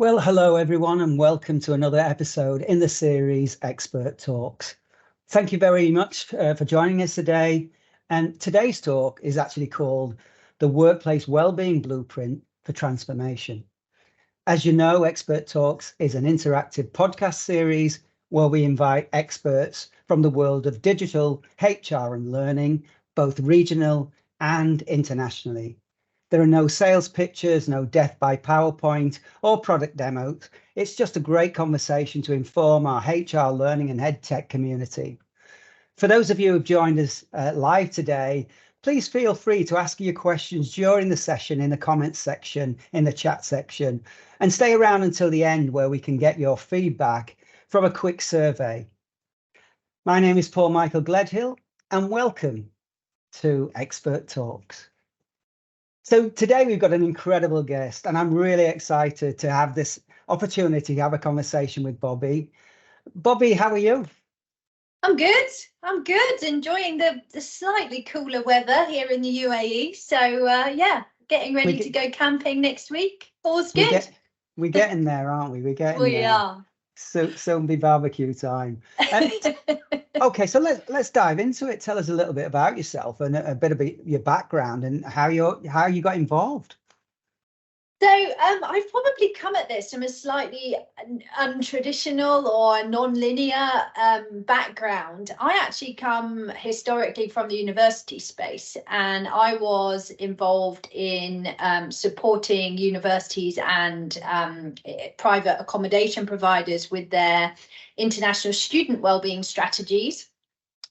Well, hello everyone, and welcome to another episode in the series XpertTalx. Thank you very much for joining us today. And today's talk is actually called The Workplace Wellbeing Blueprint for Transformation. As you know, XpertTalx is an interactive podcast series where we invite experts from the world of digital, HR and learning, both regional and internationally. There are no sales pitches, no death by PowerPoint or product demos. It's just a great conversation to inform our HR learning and EdTech community. For those of you who've joined us live today, please feel free to ask your questions during the session in the comments section, in the chat section, and stay around until the end where we can get your feedback from a quick survey. My name is Paul Michael Gledhill, and welcome to XpertTalx. So today we've got an incredible guest, and I'm really excited to have this opportunity to have a conversation with Bobbi. Bobbi, how are you? I'm good. Enjoying the slightly cooler weather here in the UAE. So yeah, getting ready to go camping next week. All's good. We're getting there, aren't we? We're getting there. We are. So soon be barbecue time. Okay, so let's dive into it. Tell us a little bit about yourself and a bit about your background and how you got involved. So I've probably come at this from a slightly untraditional or non-linear background. I actually come historically from the university space, and I was involved in supporting universities and private accommodation providers with their international student wellbeing strategies,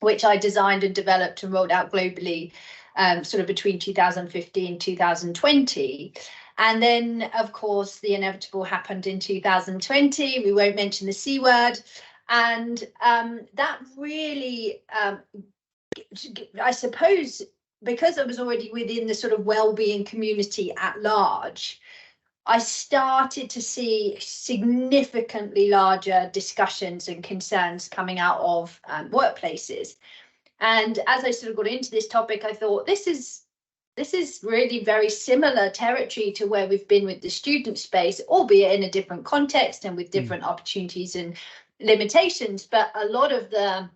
which I designed and developed and rolled out globally sort of between 2015 and 2020. And then, of course, the inevitable happened in 2020. We won't mention the C word. And that really, I suppose, because I was already within the sort of wellbeing community at large, I started to see significantly larger discussions and concerns coming out of workplaces. And as I sort of got into this topic, I thought this is really very similar territory to where we've been with the student space, albeit in a different context and with different opportunities and limitations. But a lot of the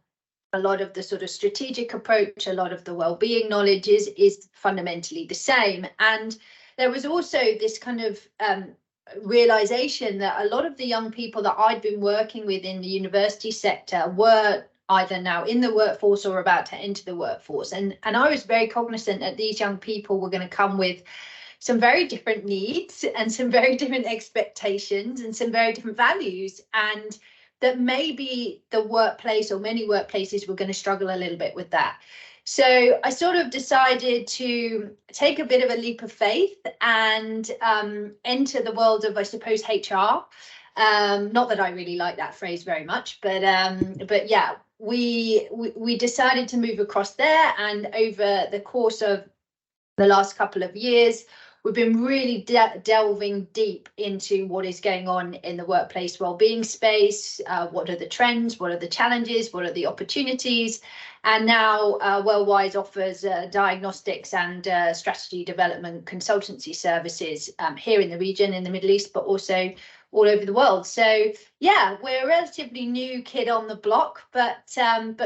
sort of strategic approach, a lot of the well-being knowledge is fundamentally the same. And there was also this kind of realization that a lot of the young people that I'd been working with in the university sector were either now in the workforce or about to enter the workforce. And I was very cognizant that these young people were going to come with some very different needs and some very different expectations and some very different values, and that maybe the workplace or many workplaces were going to struggle a little bit with that. So I sort of decided to take a bit of a leap of faith and enter the world of, I suppose, HR. Not that I really like that phrase very much, but yeah, we decided to move across there, and over the course of the last couple of years, we've been really delving deep into what is going on in the workplace wellbeing space. What are the trends? What are the challenges? What are the opportunities? And now WellWise offers diagnostics and strategy development consultancy services here in the region, in the Middle East, but also all over the world. So yeah, we're a relatively new kid on the block, but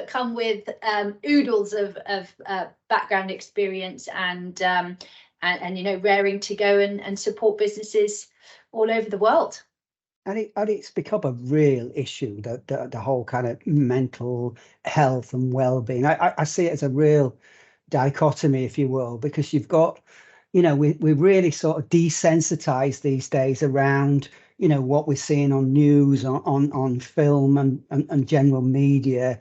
come with oodles of background experience and you know, raring to go and support businesses all over the world. And it's become a real issue, the whole kind of mental health and well-being. I see it as a real dichotomy, if you will, because you've got, you know, we're really sort of desensitized these days around, you know, what we're seeing on news, on film and general media.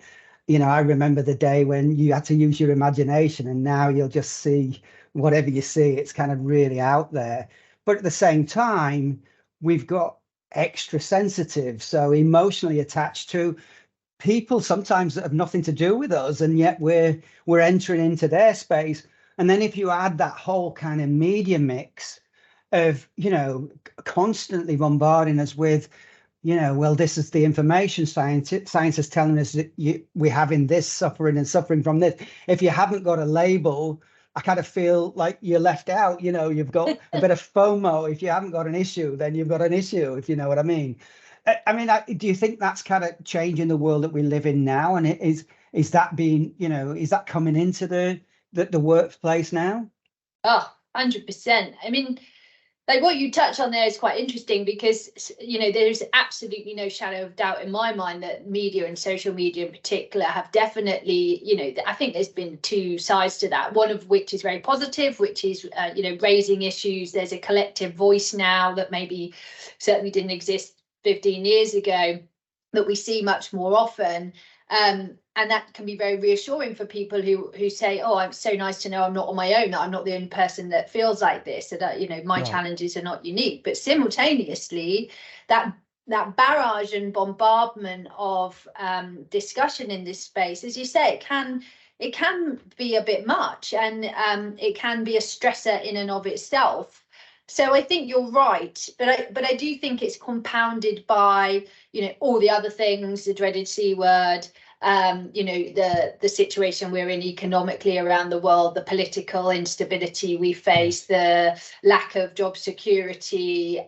You know, I remember the day when you had to use your imagination, and now you'll just see whatever you see. It's kind of really out there. But at the same time, we've got extra sensitive, so emotionally attached to people sometimes that have nothing to do with us, and yet we're entering into their space. And then if you add that whole kind of media mix of, you know, constantly bombarding us with, you know, well, this is the information, science is telling us that we're having this suffering and suffering from this. If you haven't got a label, I kind of feel like you're left out. You know, you've got a bit of FOMO. If you haven't got an issue, then you've got an issue, if you know what I mean. I mean, do you think that's kind of changing the world that we live in now? And is that being, you know, is that coming into the workplace now? Oh, 100%. I mean, like what you touch on there is quite interesting because, you know, there's absolutely no shadow of doubt in my mind that media and social media in particular have definitely, you know, I think there's been two sides to that, one of which is very positive, which is, you know, raising issues. There's a collective voice now that maybe certainly didn't exist 15 years ago that we see much more often. And that can be very reassuring for people who say, oh, it's so nice to know I'm not on my own, that I'm not the only person that feels like this, that, you know, my challenges are not unique. But simultaneously, that barrage and bombardment of discussion in this space, as you say, it can be a bit much, and it can be a stressor in and of itself. So I think you're right, but I do think it's compounded by, you know, all the other things, the dreaded C word, you know, the situation we're in economically around the world, the political instability we face, the lack of job security,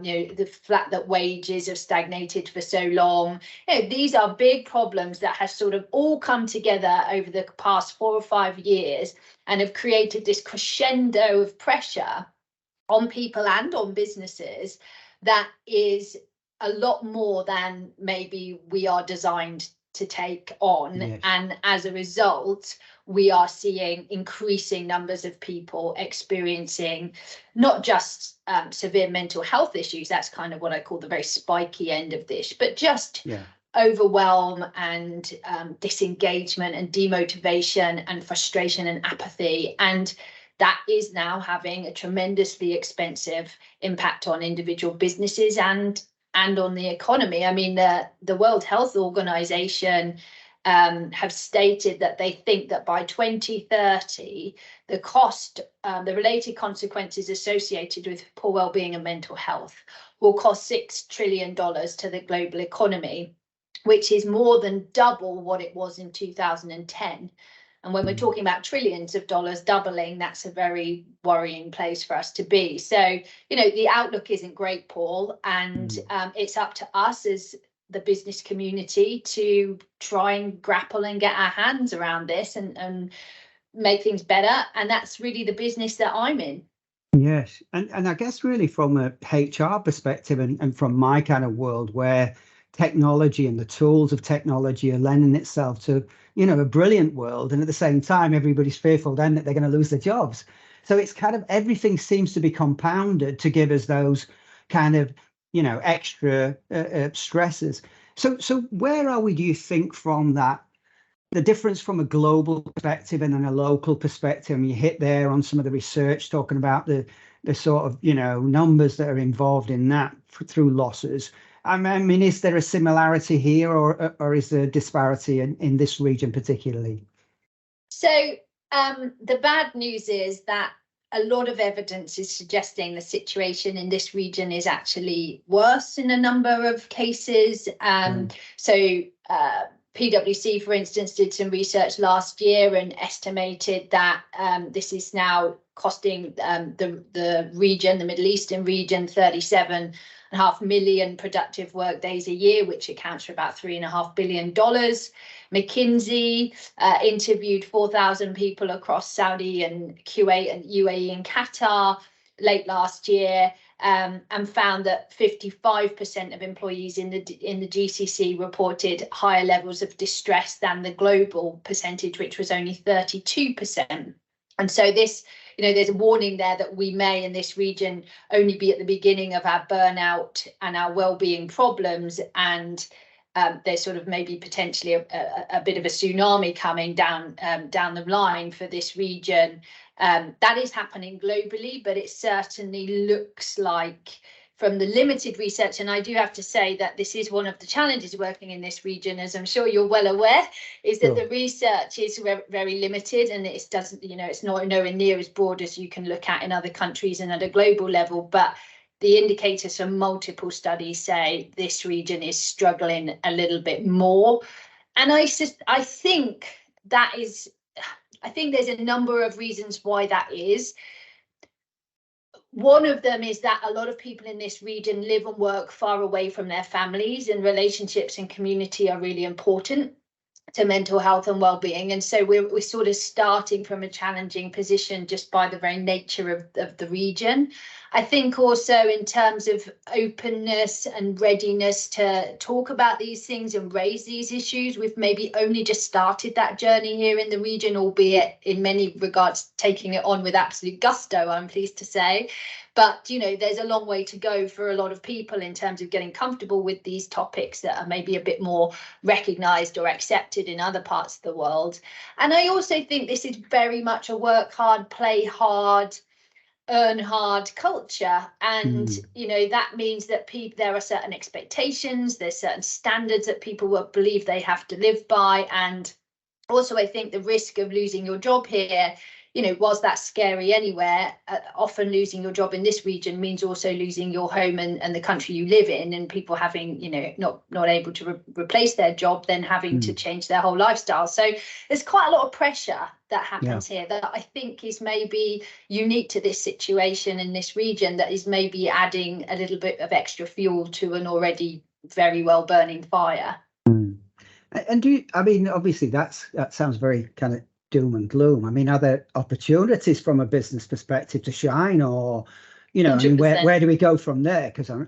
you know, the fact that wages have stagnated for so long. You know, these are big problems that have sort of all come together over the past 4 or 5 years and have created this crescendo of pressure on people and on businesses that is a lot more than maybe we are designed to take on. Yes. And as a result, we are seeing increasing numbers of people experiencing not just severe mental health issues, that's kind of what I call the very spiky end of this, but just overwhelm and disengagement and demotivation and frustration and apathy. And that is now having a tremendously expensive impact on individual businesses and on the economy. I mean, the World Health Organization have stated that they think that by 2030, the cost, the related consequences associated with poor well-being and mental health will cost $6 trillion to the global economy, which is more than double what it was in 2010. And when we're talking about trillions of dollars doubling, that's a very worrying place for us to be. So, you know, the outlook isn't great, Paul, and it's up to us as the business community to try and grapple and get our hands around this and make things better. And that's really the business that I'm in. Yes. And I guess really from a HR perspective and from my kind of world where technology and the tools of technology are lending itself to, you know, a brilliant world. And at the same time, everybody's fearful then that they're going to lose their jobs. So it's kind of everything seems to be compounded to give us those kind of, you know, extra stresses. So where are we, do you think, from that? The difference from a global perspective and then a local perspective, and you hit there on some of the research talking about the sort of, you know, numbers that are involved in that through losses. I mean, is there a similarity here or is there a disparity in this region particularly? So the bad news is that a lot of evidence is suggesting the situation in this region is actually worse in a number of cases. So PwC, for instance, did some research last year and estimated that this is now costing the region, the Middle Eastern region, 37.5 million productive work days a year, which accounts for about $3.5 billion. McKinsey interviewed 4,000 people across Saudi and Kuwait and UAE and Qatar late last year, and found that 55% of employees in the GCC reported higher levels of distress than the global percentage, which was only 32%. And so this, you know, there's a warning there that we may in this region only be at the beginning of our burnout and our well-being problems, and there's sort of maybe potentially a bit of a tsunami coming down the line for this region. That is happening globally, but it certainly looks like, from the limited research, and I do have to say that this is one of the challenges working in this region, as I'm sure you're well aware, is that the research is very limited, and it doesn't, you know, it's not nowhere near as broad as you can look at in other countries and at a global level. But the indicators from multiple studies say this region is struggling a little bit more, and I think that is I think there's a number of reasons why that is. One of them is that a lot of people in this region live and work far away from their families, and relationships and community are really important to mental health and well-being. And so we're sort of starting from a challenging position just by the very nature of the region. I think also in terms of openness and readiness to talk about these things and raise these issues, we've maybe only just started that journey here in the region, albeit in many regards taking it on with absolute gusto, I'm pleased to say. But, you know, there's a long way to go for a lot of people in terms of getting comfortable with these topics that are maybe a bit more recognised or accepted in other parts of the world. And I also think this is very much a work hard, play hard, earn hard culture. And, you know, that means that there are certain expectations, there's certain standards that people will believe they have to live by. And also, I think the risk of losing your job here, you know, whilst that's scary anywhere, often losing your job in this region means also losing your home and the country you live in, and people having, you know, not able to replace their job, then having to change their whole lifestyle. So there's quite a lot of pressure that happens here that I think is maybe unique to this situation in this region, that is maybe adding a little bit of extra fuel to an already very well burning fire. And I mean, obviously that sounds very kind of doom and gloom. I mean, are there opportunities from a business perspective to shine, or, you know, I mean, where do we go from there? Because I'm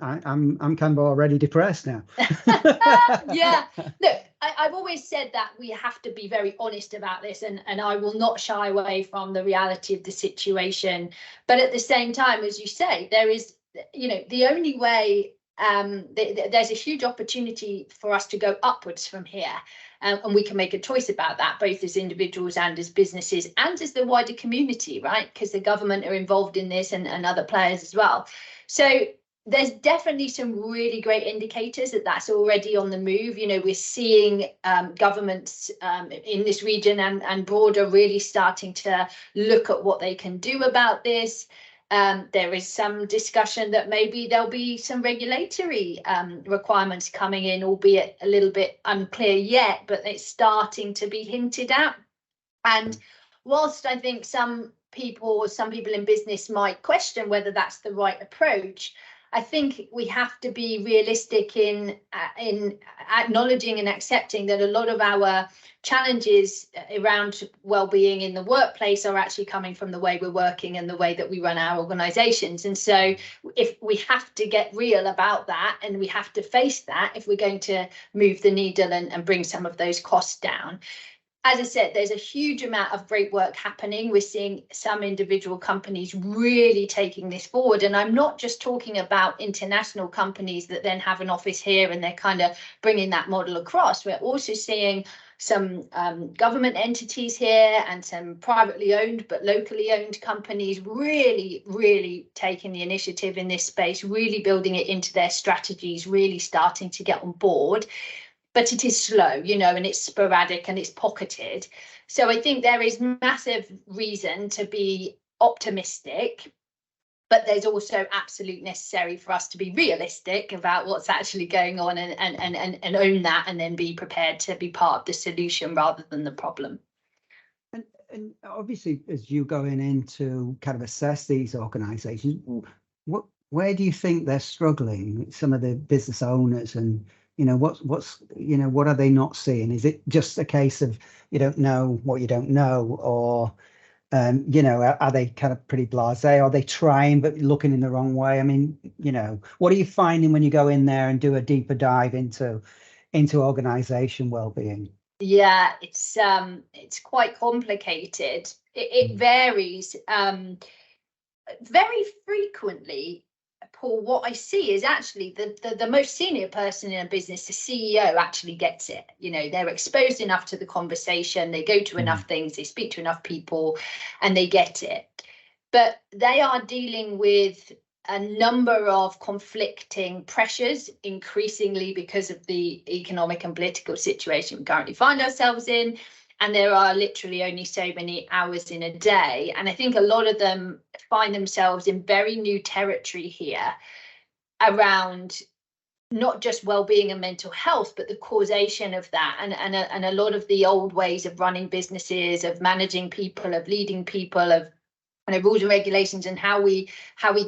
kind of already depressed now. Yeah, look, I've always said that we have to be very honest about this, and I will not shy away from the reality of the situation. But at the same time, as you say, there is, you know, the only way. There's a huge opportunity for us to go upwards from here, and we can make a choice about that, both as individuals and as businesses and as the wider community, right? Because the government are involved in this, and other players as well. So there's definitely some really great indicators that that's already on the move. You know, we're seeing governments in this region and broader really starting to look at what they can do about this. There is some discussion that maybe there'll be some regulatory requirements coming in, albeit a little bit unclear yet, but it's starting to be hinted at. And whilst I think some people in business might question whether that's the right approach, I think we have to be realistic in acknowledging and accepting that a lot of our challenges around well-being in the workplace are actually coming from the way we're working and the way that we run our organizations. And so if we have to get real about that, and we have to face that if we're going to move the needle and bring some of those costs down. As I said, there's a huge amount of great work happening. We're seeing some individual companies really taking this forward. And I'm not just talking about international companies that then have an office here and they're kind of bringing that model across. We're also seeing some government entities here and some privately owned but locally owned companies really taking the initiative in this space, really building it into their strategies, really starting to get on board. But it is slow, you know, and it's sporadic and it's pocketed. So I think there is massive reason to be optimistic, but there's also absolute necessary for us to be realistic about what's actually going on and own that, and then be prepared to be part of the solution rather than the problem. And obviously, as you going in to kind of assess these organisations, where do you think they're struggling? Some of the business owners, and you know, what's you know, what are they not seeing? Is it just a case of you don't know what you don't know, or you know, are they kind of pretty blasé? Are they trying but looking in the wrong way? I mean, you know, what are you finding when you go in there and do a deeper dive into organisation well-being? Yeah, it's quite complicated. It varies very frequently. Paul, what I see is actually the most senior person in a business, the CEO, actually gets it. You know, they're exposed enough to the conversation, they go to enough things, they speak to enough people, and they get it. But they are dealing with a number of conflicting pressures, increasingly because of the economic and political situation we currently find ourselves in. And there are literally only so many hours in a day. And I think a lot of them find themselves in very new territory here around not just well-being and mental health, but the causation of that, and a lot of the old ways of running businesses, of managing people, of leading people, of rules and regulations, and how we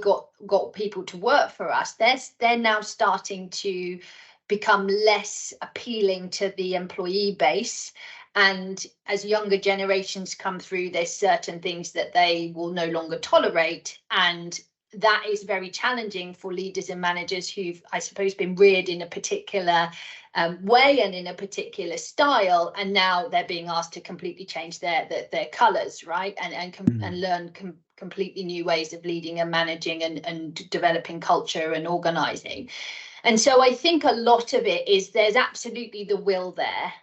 got people to work for us. They're now starting to become less appealing to the employee base. And as younger generations come through, there's certain things that they will no longer tolerate, and that is very challenging for leaders and managers who've, I suppose, been reared in a particular way and in a particular style, and now they're being asked to completely change their colours, right, and learn completely new ways of leading and managing and developing culture and organising. And so I think a lot of it is there's absolutely the will there,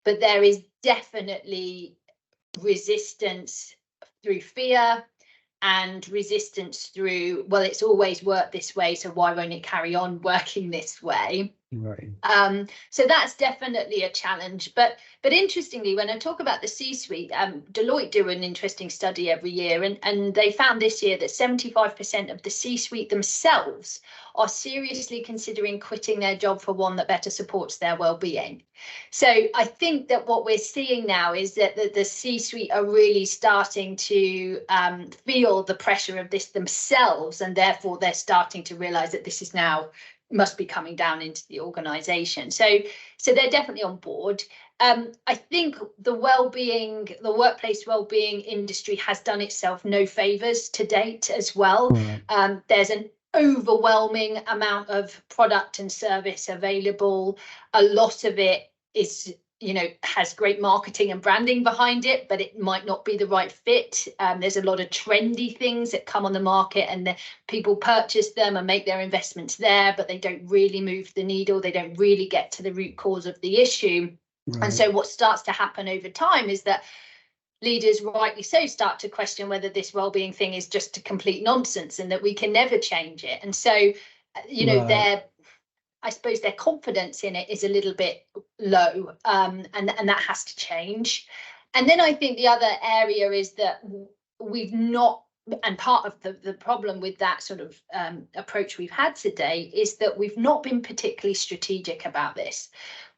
but there is definitely resistance through fear, and resistance through, well, it's always worked this way, so why won't it carry on working this way? Right. So that's definitely a challenge. But interestingly, when I talk about the C-suite, Deloitte do an interesting study every year, and they found this year that 75% of the C-suite themselves are seriously considering quitting their job for one that better supports their well-being. So I think that what we're seeing now is that the C-suite are really starting to feel the pressure of this themselves, and therefore they're starting to realize that this is now must be coming down into the organization. So they're definitely on board. I think the workplace well-being industry has done itself no favors to date as well. Right. There's an overwhelming amount of product and service available. A lot of it is, has great marketing and branding behind it, but it might not be the right fit. There's a lot of trendy things that come on the market, and people purchase them and make their investments there, but they don't really move the needle. They don't really get to the root cause of the issue. Right. And so what starts to happen over time is that leaders, rightly so, start to question whether this well-being thing is just a complete nonsense and that we can never change it. And so, right. I suppose their confidence in it is a little bit low, and that has to change. And then I think the other area is that we've not, and part of the problem with that sort of approach we've had today is that we've not been particularly strategic about this.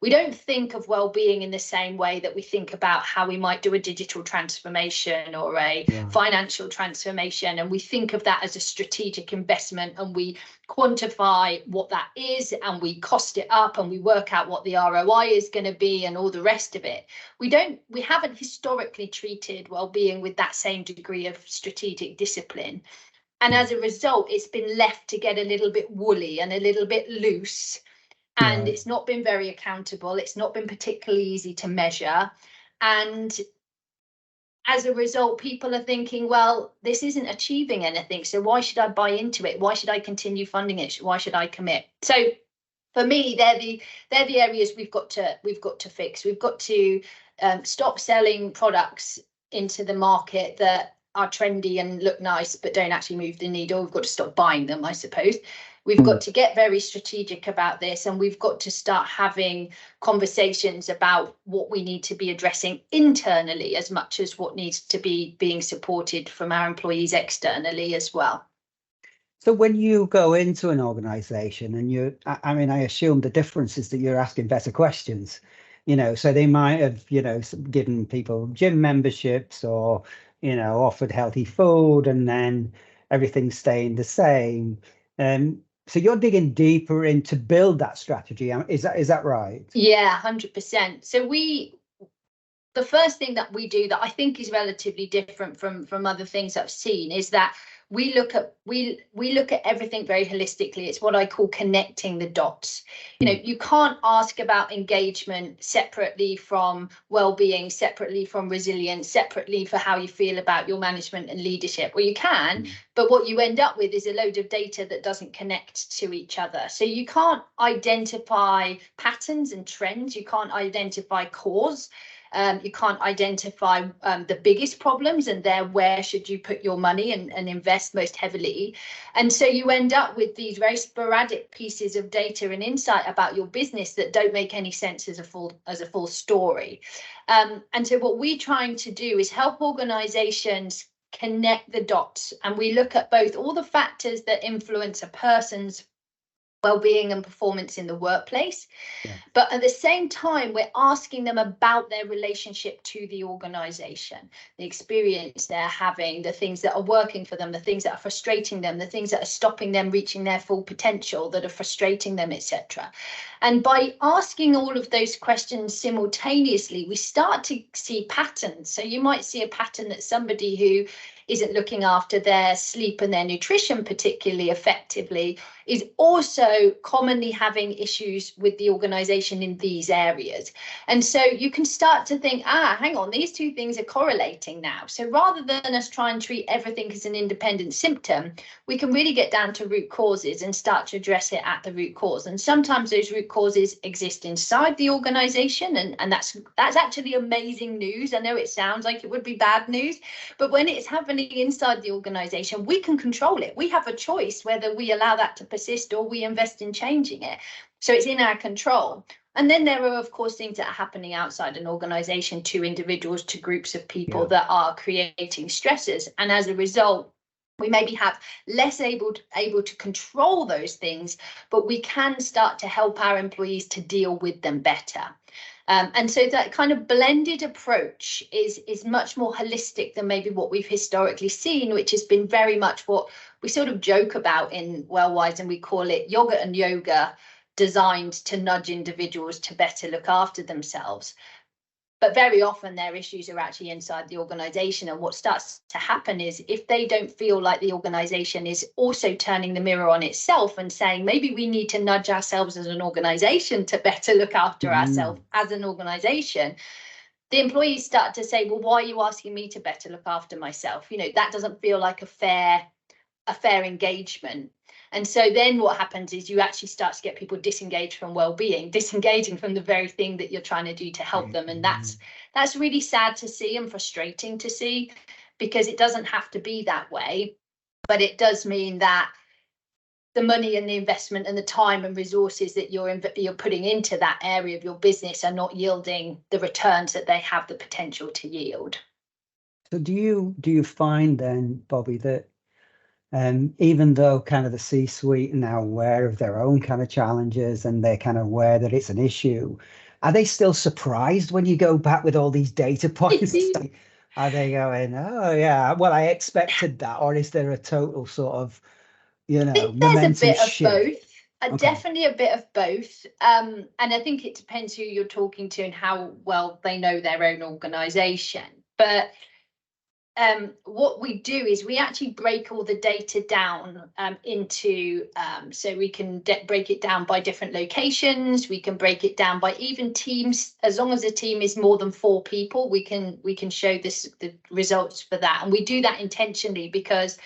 We don't think of well-being in the same way that we think about how we might do a digital transformation or a financial transformation. And we think of that as a strategic investment, and we quantify what that is, and we cost it up, and we work out what the ROI is going to be, and all the rest of it. We haven't historically treated well-being with that same degree of strategic discipline. And as a result, it's been left to get a little bit woolly and a little bit loose. And it's not been very accountable. It's not been particularly easy to measure. And as a result, people are thinking, well, this isn't achieving anything, so why should I buy into it? Why should I continue funding it? Why should I commit? So for me, they're the areas we've got to fix. We've got to stop selling products into the market that are trendy and look nice but don't actually move the needle. We've got to stop buying them, I suppose. We've got to get very strategic about this, and we've got to start having conversations about what we need to be addressing internally as much as what needs to be being supported from our employees externally as well. So when you go into an organization and I assume the difference is that you're asking better questions, so they might have, given people gym memberships or, offered healthy food, and then everything's staying the same. So you're digging deeper in to build that strategy. Is that right? Yeah, 100%. So the first thing that we do that I think is relatively different from other things I've seen is that we look at everything very holistically. It's what I call connecting the dots. You can't ask about engagement separately from well-being, separately from resilience, separately for how you feel about your management and leadership. Well, you can, but what you end up with is a load of data that doesn't connect to each other. So you can't identify patterns and trends. You can't identify cause. You can't identify the biggest problems, and where should you put your money and invest most heavily. And so you end up with these very sporadic pieces of data and insight about your business that don't make any sense as a full story. And so what we're trying to do is help organizations connect the dots, and we look at both all the factors that influence a person's well-being and performance in the workplace. Yeah. But at the same time, we're asking them about their relationship to the organization, the experience they're having, the things that are working for them, the things that are frustrating them, the things that are stopping them reaching their full potential, that are frustrating them, etc. And by asking all of those questions simultaneously, we start to see patterns. So you might see a pattern that somebody who isn't looking after their sleep and their nutrition particularly effectively is also commonly having issues with the organization in these areas. And so you can start to think, hang on, these two things are correlating now. So rather than us try and treat everything as an independent symptom, we can really get down to root causes and start to address it at the root cause. And sometimes those root causes exist inside the organization, and that's actually amazing news. I know it sounds like it would be bad news, but when it's happening inside the organization, we can control it. We have a choice whether we allow that to persist or we invest in changing it. So it's in our control. And then there are, of course, things that are happening outside an organization, to individuals, to groups of people that are creating stressors. And as a result, we maybe have less able to control those things, but we can start to help our employees to deal with them better. And so that kind of blended approach is much more holistic than maybe what we've historically seen, which has been very much what we sort of joke about in WellWise, and we call it yogurt and yoga, designed to nudge individuals to better look after themselves. But very often their issues are actually inside the organization. And what starts to happen is, if they don't feel like the organization is also turning the mirror on itself and saying, maybe we need to nudge ourselves as an organization to better look after ourselves as an organization, the employees start to say, well, why are you asking me to better look after myself? You know, that doesn't feel like a fair engagement. And so then what happens is you actually start to get people disengaged from well-being, disengaging from the very thing that you're trying to do to help them. And that's really sad to see and frustrating to see, because it doesn't have to be that way. But it does mean that the money and the investment and the time and resources that you're putting into that area of your business are not yielding the returns that they have the potential to yield. So do you find then, Bobbi, that even though kind of the C-suite are now aware of their own kind of challenges and they're kind of aware that it's an issue, are they still surprised when you go back with all these data points? Are they going, oh yeah, well, I expected that? Or is there a total sort of, I think there's a bit of both. Definitely a bit of both. And I think it depends who you're talking to and how well they know their own organization. But what we do is we actually break all the data down into, so we can break it down by different locations. We can break it down by even teams. As long as a team is more than 4 people, we can show the results for that. And we do that intentionally because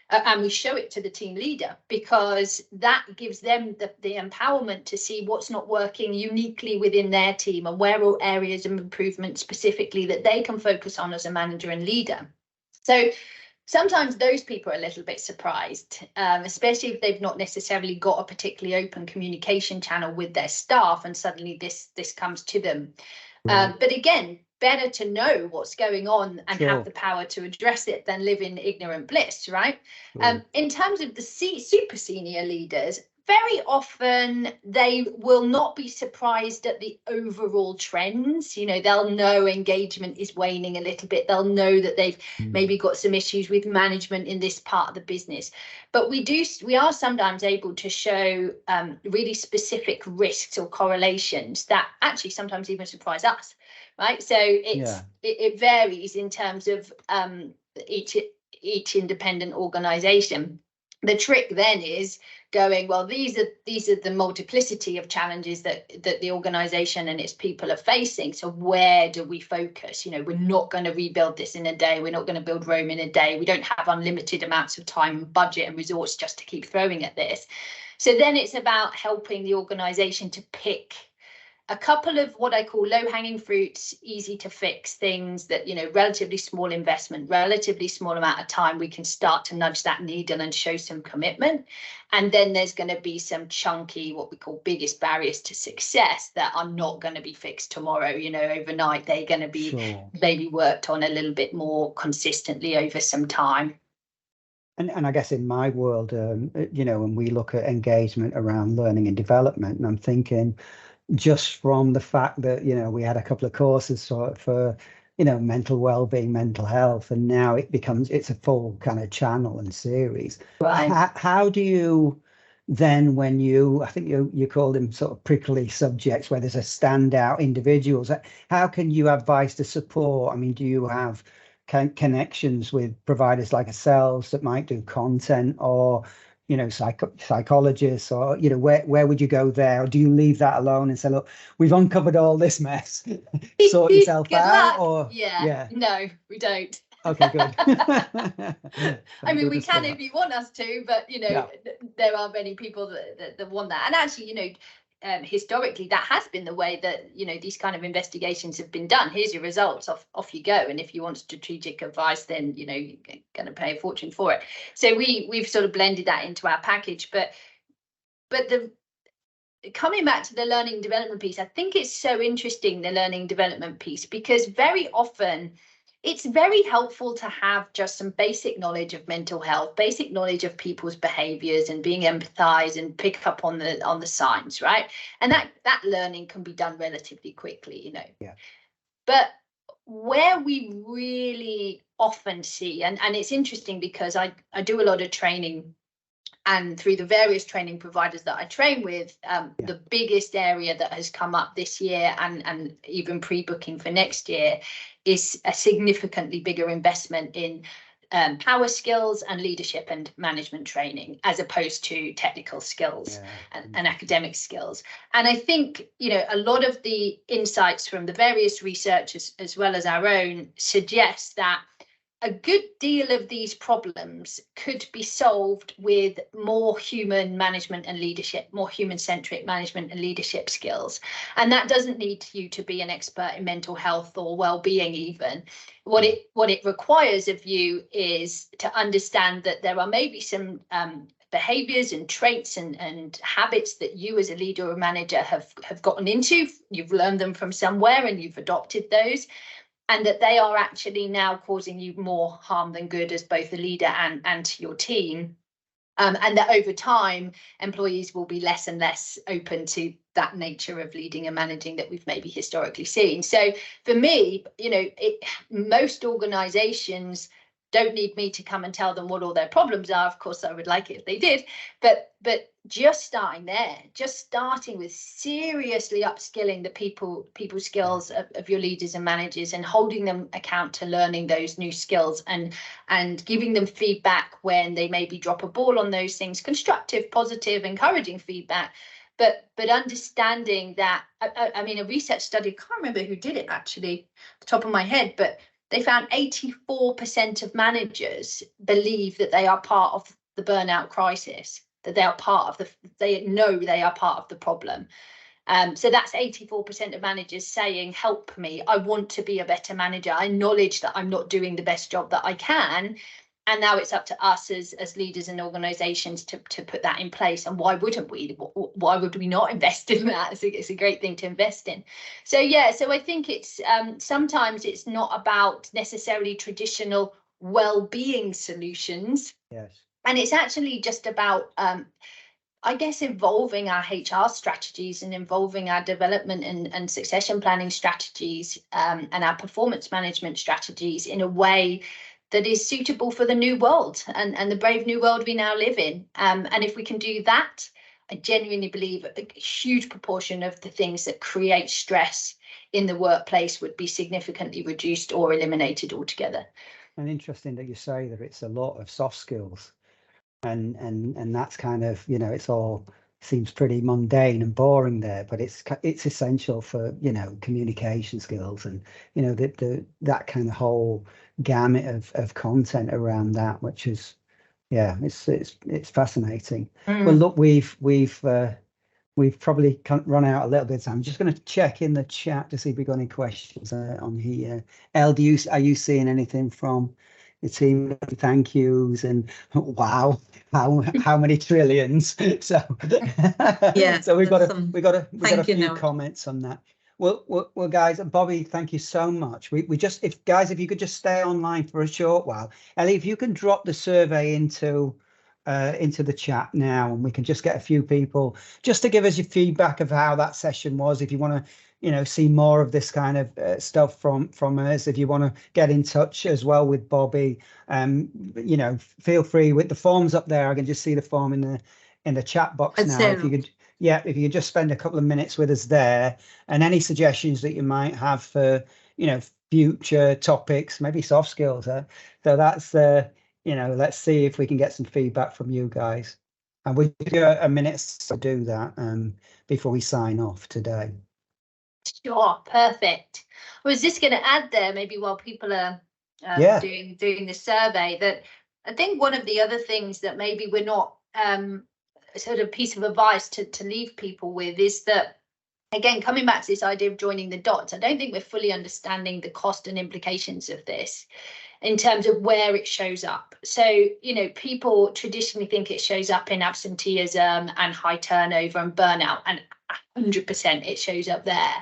and we show it to the team leader, because that gives them the empowerment to see what's not working uniquely within their team and where are areas of improvement specifically that they can focus on as a manager and leader. So sometimes those people are a little bit surprised, especially if they've not necessarily got a particularly open communication channel with their staff, and suddenly this comes to them. But again, better to know what's going on and have the power to address it than live in ignorant bliss, right? In terms of the super senior leaders, very often they will not be surprised at the overall trends. You know, they'll know engagement is waning a little bit. They'll know that they've maybe got some issues with management in this part of the business. But we are sometimes able to show really specific risks or correlations that actually sometimes even surprise us, right? So it varies in terms of each independent organization. The trick then is going, well, these are the multiplicity of challenges that the organization and its people are facing. So where do we focus? You know, we're not going to rebuild this in a day. We're not going to build Rome in a day. We don't have unlimited amounts of time, budget and resource just to keep throwing at this. So then it's about helping the organization to pick a couple of what I call low-hanging fruits, easy to fix things that, you know, relatively small investment, relatively small amount of time, we can start to nudge that needle and show some commitment. And then there's going to be some chunky, what we call biggest barriers to success that are not going to be fixed tomorrow, you know, overnight. They're going to be maybe worked on a little bit more consistently over some time. And I guess in my world, when we look at engagement around learning and development, and I'm thinking just from the fact that, we had a couple of courses for mental well-being, mental health, and now it's a full kind of channel and series. Right. How do you then, when I think you call them sort of prickly subjects where there's a standout individuals, how can you advise to support? I mean, do you have connections with providers like ourselves that might do content, or psychologists, or where would you go there, or do you leave that alone and say, look, we've uncovered all this mess, sort yourself out? Or no, we don't. Okay, good. I mean, we can if you want us to, but there are many people that want that. And actually, historically, that has been the way that these kind of investigations have been done. Here's your results, off you go. And if you want strategic advice, then you're going to pay a fortune for it. So we've sort of blended that into our package. But the coming back to the learning and development piece, I think it's so interesting, the learning and development piece, because very often it's very helpful to have just some basic knowledge of mental health, basic knowledge of people's behaviors, and being empathized and pick up on the signs, right? And that learning can be done relatively quickly, Yeah. But where we really often see, and it's interesting because I do a lot of training, and through the various training providers that I train with, the biggest area that has come up this year, and even pre-booking for next year, is a significantly bigger investment in power skills and leadership and management training, as opposed to technical skills and academic skills. And I think, a lot of the insights from the various researchers, as well as our own, suggest that a good deal of these problems could be solved with more human management and leadership, more human-centric management and leadership skills. And that doesn't need you to be an expert in mental health or well-being even. What it requires of you is to understand that there are maybe some behaviors and traits and habits that you as a leader or manager have gotten into. You've learned them from somewhere and you've adopted those, and that they are actually now causing you more harm than good as both a leader and to your team. And that over time, employees will be less and less open to that nature of leading and managing that we've maybe historically seen. So for me, most organizations don't need me to come and tell them what all their problems are. Of course, I would like it if they did, but just starting there, just starting with seriously upskilling the people skills of your leaders and managers, and holding them account to learning those new skills, and giving them feedback when they maybe drop a ball on those things, constructive, positive, encouraging feedback. But understanding that, I mean, a research study, I can't remember who did it actually, off the top of my head, but they found 84% of managers believe that they are part of the burnout crisis, that they know they are part of the problem. So that's 84% of managers saying, help me, I want to be a better manager. I acknowledge that I'm not doing the best job that I can. And now it's up to us as leaders and organizations to put that in place. And why wouldn't we? Why would we not invest in that? It's a great thing to invest in. So I think it's sometimes it's not about necessarily traditional well-being solutions. Yes. And it's actually just about I guess involving our HR strategies and involving our development and succession planning strategies and our performance management strategies in a way that is suitable for the new world and the brave new world we now live in. And if we can do that, I genuinely believe a huge proportion of the things that create stress in the workplace would be significantly reduced or eliminated altogether. And interesting that you say that it's a lot of soft skills, and that's kind of, it's all seems pretty mundane and boring there, but it's essential for communication skills, and that kind of whole gamut of content around that, which is it's fascinating. Well, look, we've probably run out a little bit of time. I'm just going to check in the chat to see if we've got any questions on here. Elle, are you seeing anything from the team? Thank yous and wow, how many trillions? So yeah, so we've got a few comments on that. Well, guys, Bobbi, thank you so much. We just, if you could just stay online for a short while. Ellie, if you can drop the survey into the chat now, and we can just get a few people just to give us your feedback of how that session was. If you want to, see more of this kind of stuff from us, if you want to get in touch as well with Bobbi, feel free with the forms up there. I can just see the form in the chat box now. If you could, if you could just spend a couple of minutes with us there, and any suggestions that you might have for, future topics, maybe soft skills. So that's let's see if we can get some feedback from you guys. And we'll give you a minute to do that before we sign off today. Sure, perfect. I was just going to add there, maybe while people are doing the survey, that I think one of the other things that maybe we're not sort of piece of advice to leave people with is that, again, coming back to this idea of joining the dots, I don't think we're fully understanding the cost and implications of this in terms of where it shows up. So, people traditionally think it shows up in absenteeism and high turnover and burnout, and 100% it shows up there.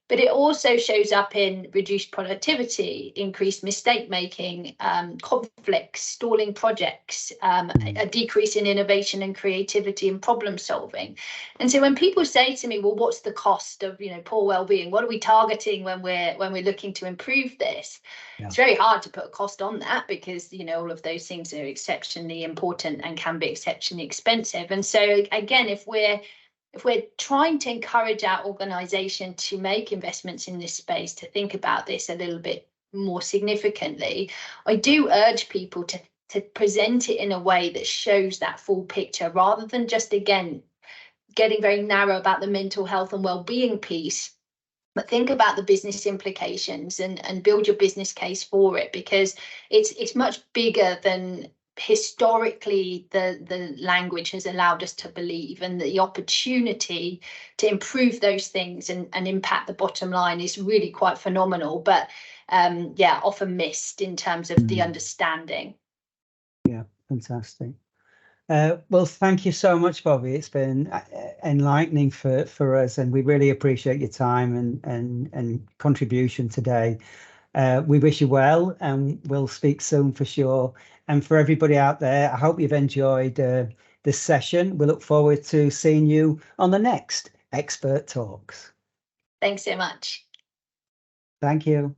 But it also shows up in reduced productivity, increased mistake making, conflicts, stalling projects, a decrease in innovation and creativity and problem solving. And so when people say to me, well, what's the cost of poor well-being? What are we targeting when we're looking to improve this? Yeah. It's very hard to put a cost on that because all of those things are exceptionally important and can be exceptionally expensive. And so again, if we're trying to encourage our organization to make investments in this space, to think about this a little bit more significantly, I do urge people to present it in a way that shows that full picture, rather than just, again, getting very narrow about the mental health and well-being piece, but think about the business implications and build your business case for it, because it's much bigger than historically the language has allowed us to believe, and the opportunity to improve those things and impact the bottom line is really quite phenomenal, but often missed in terms of the understanding. Yeah, fantastic. Well, thank you so much, Bobbi. It's been enlightening for us, and we really appreciate your time and contribution today. We wish you well, and we'll speak soon for sure. And for everybody out there, I hope you've enjoyed this session. We look forward to seeing you on the next Expert Talks. Thanks so much. Thank you.